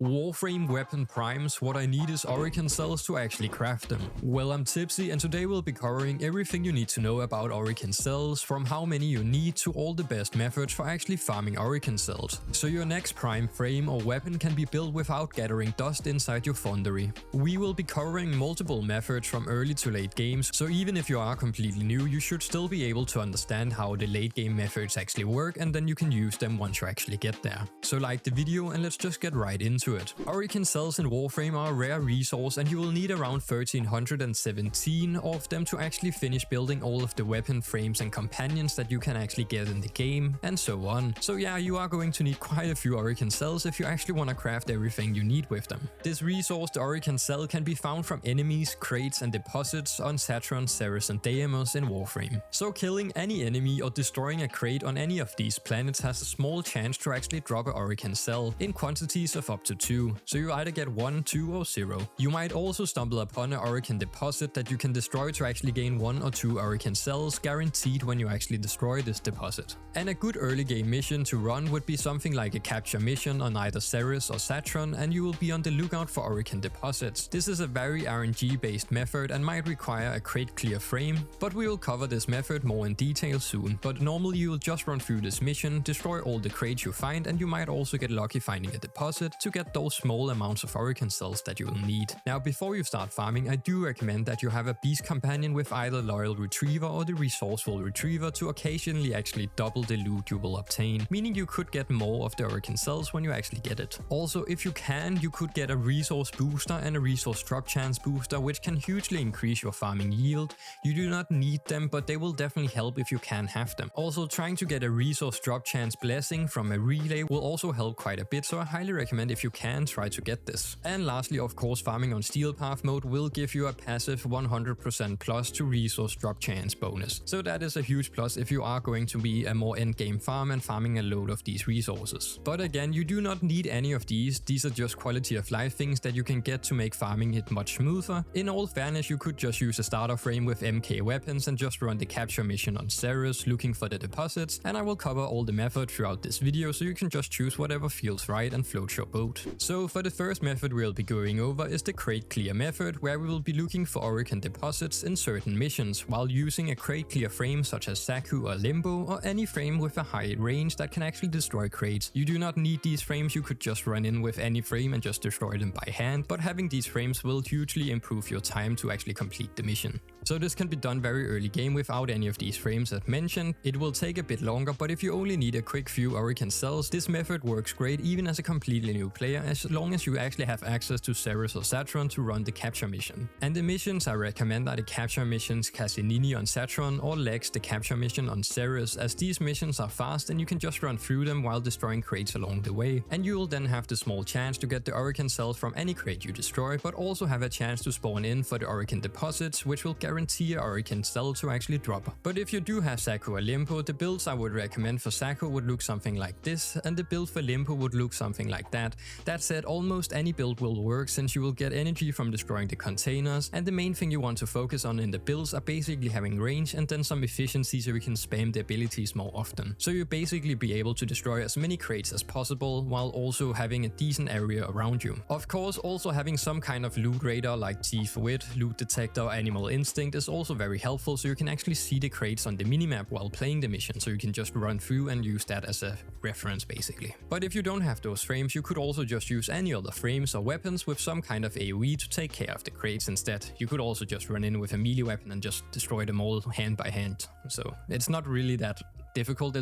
Warframe weapon primes, what I need is Orokin Cells to actually craft them. Well, I'm Tipsy and today we'll be covering everything you need to know about Orokin Cells, from how many you need to all the best methods for actually farming Orokin Cells, so your next prime frame or weapon can be built without gathering dust inside your foundry. We will be covering multiple methods from early to late games, so even if you are completely new, you should still be able to understand how the late game methods actually work, and then you can use them once you actually get there. So like the video and let's just get right into it. Orokin Cells in Warframe are a rare resource and you will need around 1317 of them to actually finish building all of the weapon frames and companions that you can actually get in the game, and so on. So yeah, you are going to need quite a few Orokin Cells if you actually want to craft everything you need with them. This resource, the Orokin Cell, can be found from enemies, crates and deposits on Saturn, Ceres and Deimos in Warframe. So killing any enemy or destroying a crate on any of these planets has a small chance to actually drop a Orokin Cell in quantities of up to 2. So you either get 1, 2 or 0. You might also stumble upon an Orokin deposit that you can destroy to actually gain 1 or 2 Orokin Cells guaranteed when you actually destroy this deposit. And a good early game mission to run would be something like a capture mission on either Ceres or Saturn, and you will be on the lookout for Orokin deposits. This is a very RNG based method and might require a crate clear frame, but we will cover this method more in detail soon. But normally you will just run through this mission, destroy all the crates you find, and you might also get lucky finding a deposit to get those small amounts of Orokin Cells that you will need. Now before you start farming, I do recommend that you have a beast companion with either Loyal Retriever or the Resourceful Retriever to occasionally actually double the loot you will obtain, meaning you could get more of the Orokin Cells when you actually get it. Also, if you can, you could get a resource booster and a resource drop chance booster, which can hugely increase your farming yield. You do not need them, but they will definitely help if you can have them. Also, trying to get a resource drop chance blessing from a relay will also help quite a bit, so I highly recommend if you can try to get this. And lastly, of course, farming on Steel Path mode will give you a passive 100% plus to resource drop chance bonus. So that is a huge plus if you are going to be a more endgame farm and farming a load of these resources. But again, you do not need any of these are just quality of life things that you can get to make farming it much smoother. In all fairness, you could just use a starter frame with MK weapons and just run the capture mission on Ceres looking for the deposits, and I will cover all the methods throughout this video so you can just choose whatever feels right and floats your boat. So for the first method we'll be going over is the crate clear method, where we will be looking for Orokin deposits in certain missions while using a crate clear frame such as Saku or Limbo, or any frame with a high range that can actually destroy crates. You do not need these frames, you could just run in with any frame and just destroy them by hand, but having these frames will hugely improve your time to actually complete the mission. So this can be done very early game without any of these frames as mentioned. It will take a bit longer, but if you only need a quick few Orokin Cells, this method works great even as a completely new player, as long as you actually have access to Ceres or Saturn to run the capture mission. And the missions I recommend are the capture missions Cassini on Saturn or Lex the capture mission on Ceres, as these missions are fast and you can just run through them while destroying crates along the way, and you will then have the small chance to get the Orokin Cells from any crate you destroy, but also have a chance to spawn in for the Orokin deposits, which will guarantee a Orokin Cell to actually drop. But if you do have Saku or Limbo, the builds I would recommend for Saku would look something like this, and the build for Limbo would look something like that. That said, almost any build will work since you will get energy from destroying the containers, and the main thing you want to focus on in the builds are basically having range and then some efficiency so you can spam the abilities more often. So you basically be able to destroy as many crates as possible while also having a decent area around you. Of course, also having some kind of loot radar like Thief Wit, Loot Detector or Animal Instinct is also very helpful, so you can actually see the crates on the minimap while playing the mission, so you can just run through and use that as a reference basically. But if you don't have those frames, you could also just use any other frames or weapons with some kind of AoE to take care of the crates instead. You could also just run in with a melee weapon and just destroy them all hand by hand. So it's not really that difficult,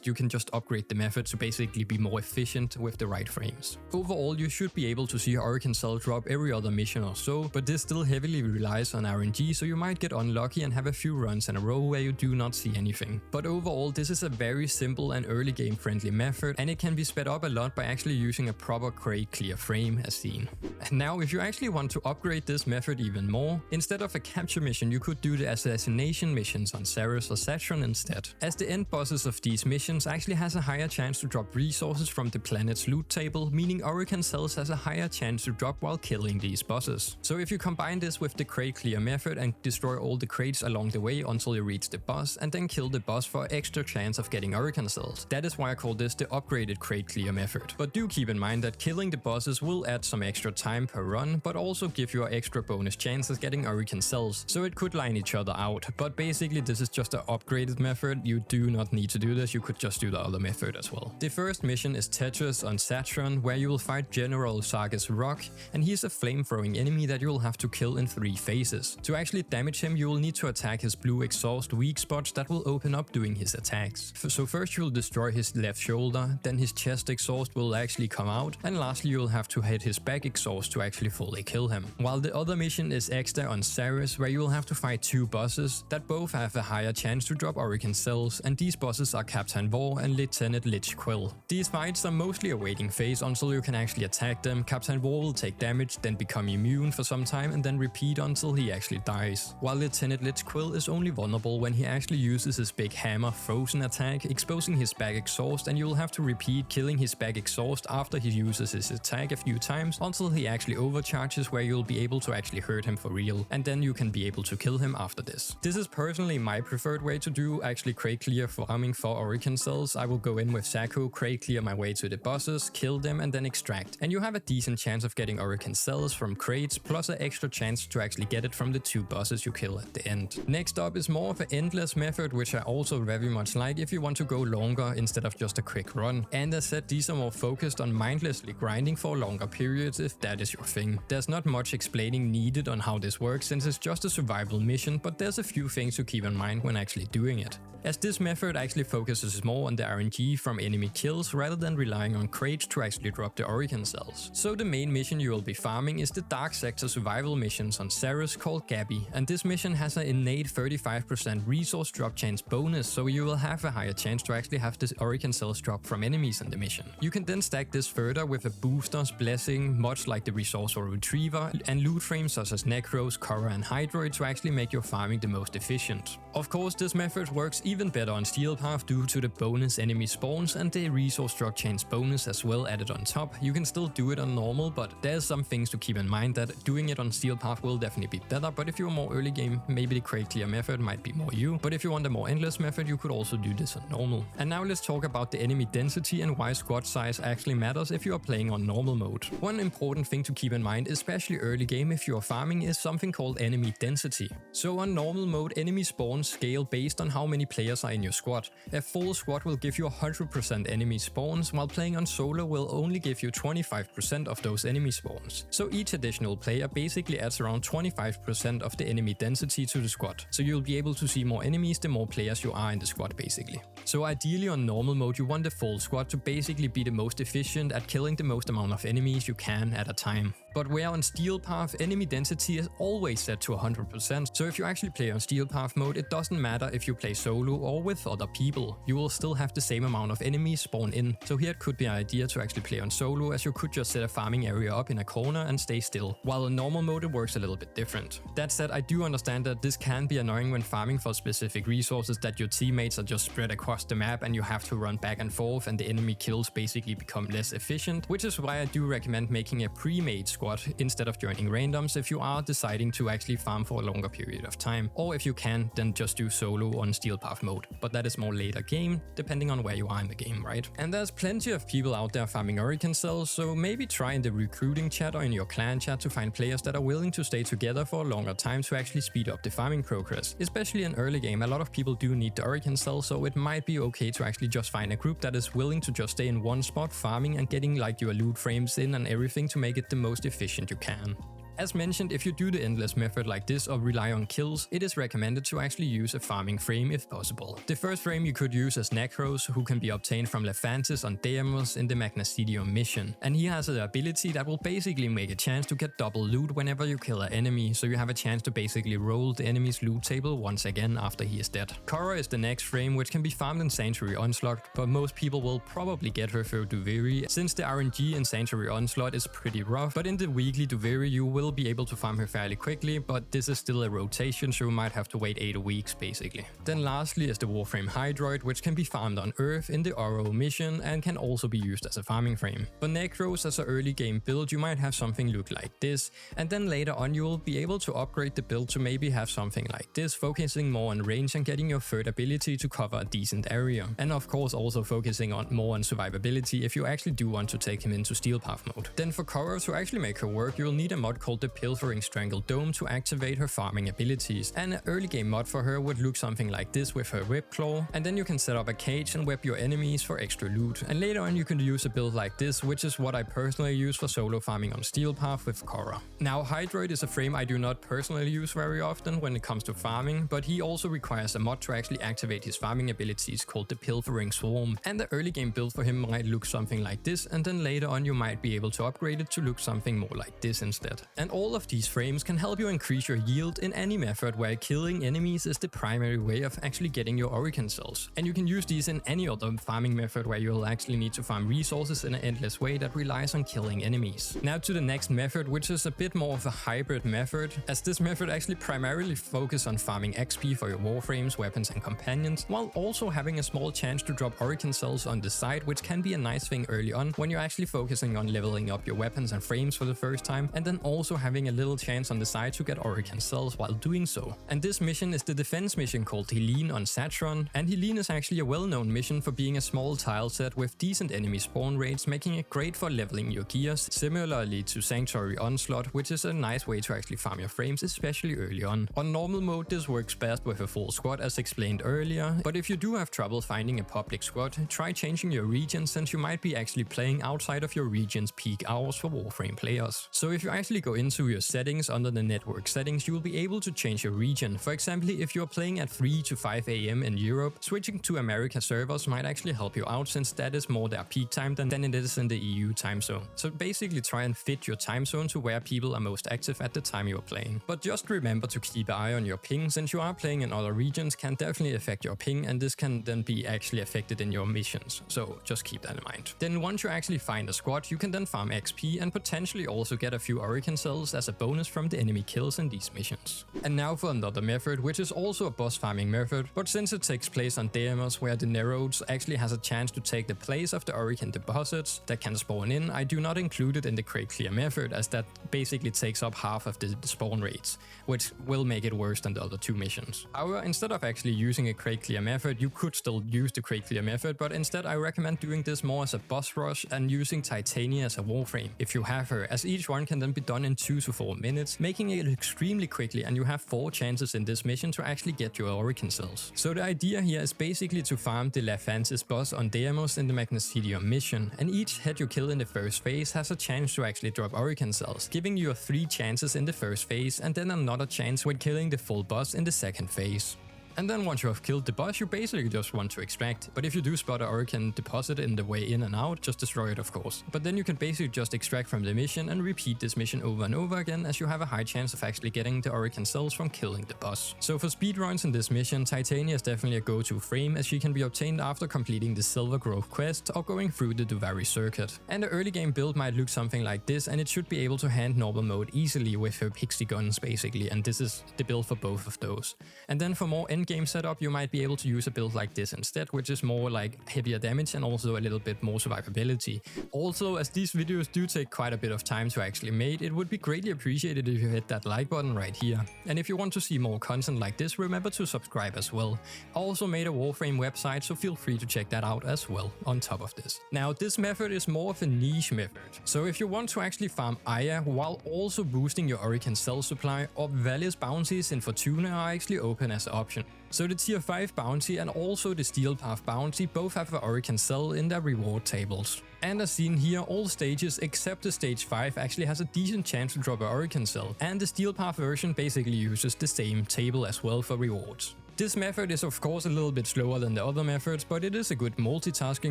you can just upgrade the method to basically be more efficient with the right frames. Overall, you should be able to see Orokin Cell drop every other mission or so, but this still heavily relies on RNG, so you might get unlucky and have a few runs in a row where you do not see anything. But overall, this is a very simple and early game friendly method, and it can be sped up a lot by actually using a proper crate clear frame as seen. And now if you actually want to upgrade this method even more, instead of a capture mission you could do the Assassination missions on Ceres or Saturn instead, as the end boss bosses of these missions actually has a higher chance to drop resources from the planet's loot table, meaning Orokin Cells has a higher chance to drop while killing these bosses. So if you combine this with the crate clear method and destroy all the crates along the way until you reach the boss, and then kill the boss for extra chance of getting Orokin Cells. That is why I call this the upgraded crate clear method. But do keep in mind that killing the bosses will add some extra time per run, but also give you an extra bonus chance of getting Orokin Cells, so it could line each other out. But basically this is just an upgraded method. You do not need to do this, you could just do the other method as well. The first mission is Tethys on Saturn, where you will fight General Sarge's Rock, and he's a flame-throwing enemy that you will have to kill in 3 phases. To actually damage him, you will need to attack his blue exhaust weak spots that will open up doing his attacks. So first you'll destroy his left shoulder, then his chest exhaust will actually come out, and lastly you'll have to hit his back exhaust to actually fully kill him. While the other mission is Exta on Ceres, where you will have to fight 2 bosses that both have a higher chance to drop Orokin Cells, and these bosses are Captain War and Lieutenant Lich Quill. These fights are mostly a waiting phase until you can actually attack them. Captain War will take damage, then become immune for some time, and then repeat until he actually dies. While Lieutenant Lich Quill is only vulnerable when he actually uses his big hammer frozen attack, exposing his back exhaust, and you will have to repeat killing his back exhaust after he uses his attack a few times until he actually overcharges, where you'll be able to actually hurt him for real, and then you can be able to kill him after this. This is personally my preferred way to do actually crate clear farming for Orokin Cells. I will go in with Sacco, crate clear my way to the bosses, kill them, and then extract. And you have a decent chance of getting Orokin Cells from crates, plus an extra chance to actually get it from the 2 bosses you kill at the end. Next up is more of an endless method, which I also very much like if you want to go longer instead of just a quick run. And as said, these are more focused on mindlessly grinding for longer periods if that is your thing. There's not much explaining needed on how this works since it's just a survival mission, but there's a few things to keep in mind when actually doing it. As this method actually focuses more on the RNG from enemy kills rather than relying on crates to actually drop the Orokin Cells. So the main mission you will be farming is the Dark Sector survival missions on Ceres called Gabii, and this mission has an innate 35% resource drop chance bonus, so you will have a higher chance to actually have the Orokin Cells drop from enemies in the mission. You can then stack this further with a booster's blessing, much like the resource or retriever, and loot frames such as Nekros, Khora and Hydroid to actually make your farming the most efficient. Of course, this method works even better on Steel Path due to the bonus enemy spawns and the resource drop chance bonus as well added on top. You can still do it on normal, but there's some things to keep in mind that doing it on Steel Path will definitely be better, but if you're more early game, maybe the crate clear method might be more you. But if you want a more endless method, you could also do this on normal. And now let's talk about the enemy density and why squad size actually matters if you are playing on normal mode. One important thing to keep in mind, especially early game if you are farming, is something called enemy density. So on normal mode, enemy spawns scale based on how many players are in your squad. A full squad will give you 100% enemy spawns, while playing on solo will only give you 25% of those enemy spawns. So each additional player basically adds around 25% of the enemy density to the squad. So you'll be able to see more enemies the more players you are in the squad basically. So ideally on normal mode you want the full squad to basically be the most efficient at killing the most amount of enemies you can at a time. But where on Steel Path, enemy density is always set to 100%, so if you actually play on Steel Path mode, it doesn't matter if you play solo or with other people, you will still have the same amount of enemies spawn in. So here it could be an idea to actually play on solo, as you could just set a farming area up in a corner and stay still, while in normal mode it works a little bit different. That said, I do understand that this can be annoying when farming for specific resources, that your teammates are just spread across the map and you have to run back and forth and the enemy kills basically become less efficient, which is why I do recommend making a pre-made squad instead of joining randoms if you are deciding to actually farm for a longer period of time, or if you can, then just do solo on Steel Path mode, but that is more later game, depending on where you are in the game, right? And there's plenty of people out there farming Orokin Cells, so maybe try in the recruiting chat or in your clan chat to find players that are willing to stay together for a longer time to actually speed up the farming progress. Especially in early game, a lot of people do need the Orokin Cell, so it might be okay to actually just find a group that is willing to just stay in one spot farming and getting like your loot frames in and everything to make it the most efficient you can. As mentioned, if you do the endless method like this or rely on kills, it is recommended to actually use a farming frame if possible. The first frame you could use is Nekros, who can be obtained from Lephantis on Deimos in the Magnesidium mission. And he has an ability that will basically make a chance to get double loot whenever you kill an enemy, so you have a chance to basically roll the enemy's loot table once again after he is dead. Khora is the next frame, which can be farmed in Sanctuary Onslaught, but most people will probably get her through Duviri, since the RNG in Sanctuary Onslaught is pretty rough, but in the weekly Duviri you will will be able to farm her fairly quickly, but this is still a rotation, so you might have to wait 8 weeks basically. Then lastly is the Warframe Hydroid, which can be farmed on Earth in the Oro mission and can also be used as a farming frame. For Nekros as an early game build, you might have something look like this, and then later on you will be able to upgrade the build to maybe have something like this, focusing more on range and getting your third ability to cover a decent area. And of course also focusing more on survivability if you actually do want to take him into Steel Path mode. Then for Khora, to actually make her work, you will need a mod called the Pilfering Strangled Dome to activate her farming abilities, and an early game mod for her would look something like this with her Whip Claw, and then you can set up a cage and whip your enemies for extra loot. And later on you can use a build like this, which is what I personally use for solo farming on Steel Path with Khora. Now Hydroid is a frame I do not personally use very often when it comes to farming, but he also requires a mod to actually activate his farming abilities called the Pilfering Swarm, and the early game build for him might look something like this, and then later on you might be able to upgrade it to look something more like this instead. And all of these frames can help you increase your yield in any method where killing enemies is the primary way of actually getting your Orokin Cells. And you can use these in any other farming method where you'll actually need to farm resources in an endless way that relies on killing enemies. Now to the next method, which is a bit more of a hybrid method, as this method actually primarily focuses on farming XP for your warframes, weapons and companions, while also having a small chance to drop Orokin Cells on the side, which can be a nice thing early on when you're actually focusing on leveling up your weapons and frames for the first time, and then also having a little chance on the side to get Orokin Cells while doing so. And this mission is the defense mission called Helene on Saturn, and Helene is actually a well-known mission for being a small tile set with decent enemy spawn rates, making it great for leveling your gears, similarly to Sanctuary Onslaught, which is a nice way to actually farm your frames, especially early on. On normal mode this works best with a full squad as explained earlier, but if you do have trouble finding a public squad, try changing your region, since you might be actually playing outside of your region's peak hours for Warframe players. So if you actually go into your settings under the network settings, you will be able to change your region. For example, if you're playing at 3 to 5 AM in Europe, switching to America servers might actually help you out, since that is more their peak time than it is in the EU time zone. So basically try and fit your time zone to where people are most active at the time you're playing. But just remember to keep an eye on your ping, since you are playing in other regions can definitely affect your ping, and this can then be actually affected in your missions. So just keep that in mind. Then once you actually find a squad, you can then farm XP and potentially also get a few Orokin Cells as a bonus from the enemy kills in these missions. And now for another method, which is also a boss farming method, but since it takes place on Deimos, where the Nekros actually has a chance to take the place of the Orokin deposits that can spawn in, I do not include it in the crate clear method, as that basically takes up half of the spawn rates, which will make it worse than the other two missions. However, instead of actually using a crate clear method, you could still use the crate clear method, but instead I recommend doing this more as a boss rush and using Titania as a warframe if you have her, as each one can then be done in 2 to 4 minutes, making it extremely quickly, and you have 4 chances in this mission to actually get your Orokin Cells. So the idea here is basically to farm the Lephantis boss on Deimos in the Magnesidium mission, and each head you kill in the first phase has a chance to actually drop Orokin Cells, giving you 3 chances in the first phase and then another chance when killing the full boss in the second phase. And then once you have killed the boss, you basically just want to extract. But if you do spot a Orokin deposit in the way in and out, just destroy it of course. But then you can basically just extract from the mission and repeat this mission over and over again, as you have a high chance of actually getting the Orokin Cells from killing the boss. So for speedruns in this mission, Titania is definitely a go-to frame, as she can be obtained after completing the Silver Grove quest or going through the Duvari circuit. And the early game build might look something like this, and it should be able to hand normal mode easily with her pixie guns basically, and this is the build for both of those. And then for more endgame setup, you might be able to use a build like this instead, which is more like heavier damage and also a little bit more survivability. Also, as these videos do take quite a bit of time to actually make, it would be greatly appreciated if you hit that like button right here. And if you want to see more content like this, remember to subscribe as well. I also made a Warframe website, so feel free to check that out as well on top of this. Now, this method is more of a niche method. So if you want to actually farm Aya while also boosting your Orokin Cell supply, or Vallis bounties in Fortuna are actually open as an option. So the tier 5 bounty and also the Steel Path bounty both have the Orokin Cell in their reward tables. And as seen here, all stages except the stage 5 actually has a decent chance to drop an Orokin Cell, and the Steel Path version basically uses the same table as well for rewards. This method is of course a little bit slower than the other methods, but it is a good multitasking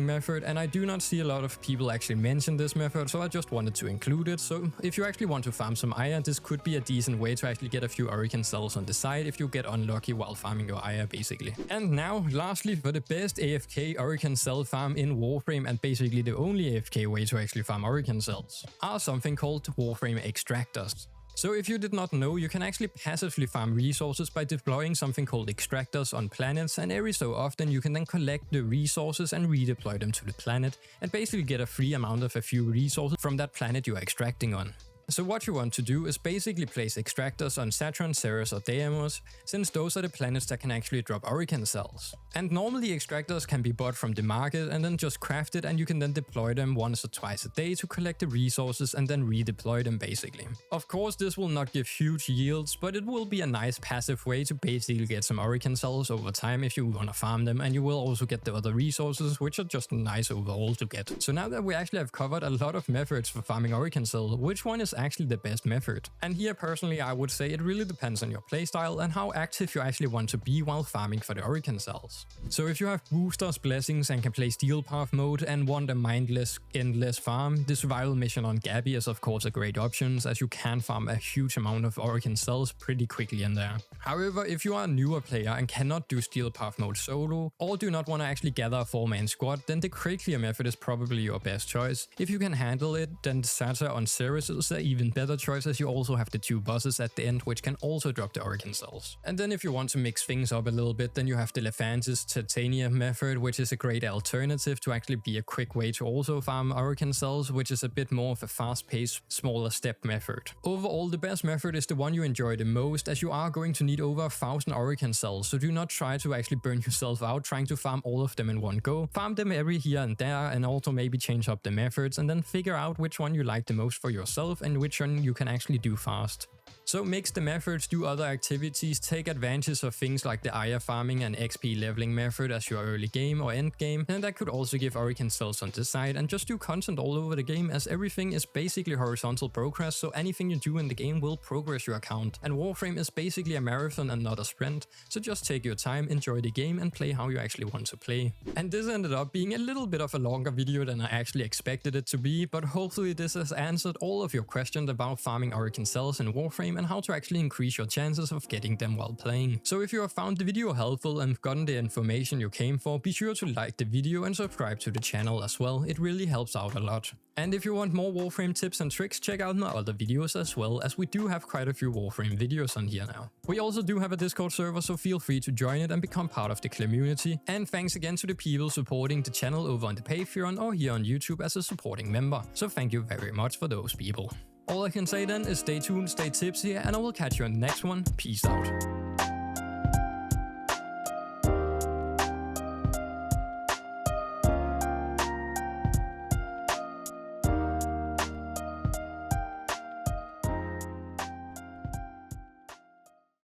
method, and I do not see a lot of people actually mention this method, so I just wanted to include it. So if you actually want to farm some Aya, this could be a decent way to actually get a few Orokin Cells on the side if you get unlucky while farming your Aya basically. And now, lastly, for the best AFK Orokin Cell farm in Warframe, and basically the only AFK way to actually farm Orokin Cells, are something called Warframe Extractors. So if you did not know, you can actually passively farm resources by deploying something called Extractors on planets, and every so often you can then collect the resources and redeploy them to the planet, and basically get a free amount of a few resources from that planet you are extracting on. So what you want to do is basically place Extractors on Saturn, Ceres or Deimos, since those are the planets that can actually drop Orokin Cells. And normally Extractors can be bought from the market and then just crafted, and you can then deploy them once or twice a day to collect the resources and then redeploy them basically. Of course this will not give huge yields, but it will be a nice passive way to basically get some Orokin Cells over time if you want to farm them, and you will also get the other resources, which are just nice overall to get. So now that we actually have covered a lot of methods for farming Orokin Cell, which one is actually the best method? And here personally I would say it really depends on your playstyle and how active you actually want to be while farming for the Orokin Cells. So if you have boosters, blessings and can play steel path mode and want a mindless, endless farm, the survival mission on Gabii is of course a great option, as you can farm a huge amount of Orokin Cells pretty quickly in there. However, if you are a newer player and cannot do steel path mode solo, or do not want to actually gather a 4-man squad, then the crit clear method is probably your best choice. If you can handle it, then Saturn on Ceres is an even better choice, as you also have the 2 bosses at the end which can also drop the Orokin Cells. And then if you want to mix things up a little bit, then you have the Lephantis Titania method, which is a great alternative to actually be a quick way to also farm Orokin Cells, which is a bit more of a fast-paced, smaller step method. Overall, the best method is the one you enjoy the most, as you are going to need over 1000 Orokin Cells, so do not try to actually burn yourself out trying to farm all of them in one go. Farm them every here and there, and also maybe change up the methods, and then figure out which one you like the most for yourself and which one you can actually do fast. So mix the methods, do other activities, take advantage of things like the Aya farming and XP leveling method as your early game or end game, and that could also give Orokin Cells on this side, and just do content all over the game, as everything is basically horizontal progress, so anything you do in the game will progress your account. And Warframe is basically a marathon and not a sprint, so just take your time, enjoy the game and play how you actually want to play. And this ended up being a little bit of a longer video than I actually expected it to be, but hopefully this has answered all of your questions about farming Orokin Cells in Warframe and how to actually increase your chances of getting them while playing. So if you have found the video helpful and gotten the information you came for, be sure to like the video and subscribe to the channel as well, it really helps out a lot. And if you want more Warframe tips and tricks, check out my other videos as well, as we do have quite a few Warframe videos on here now. We also do have a Discord server, so feel free to join it and become part of the community. And thanks again to the people supporting the channel over on the Patreon or here on YouTube as a supporting member. So thank you very much for those people. All I can say then is stay tuned, stay tipsy, and I will catch you on the next one. Peace out.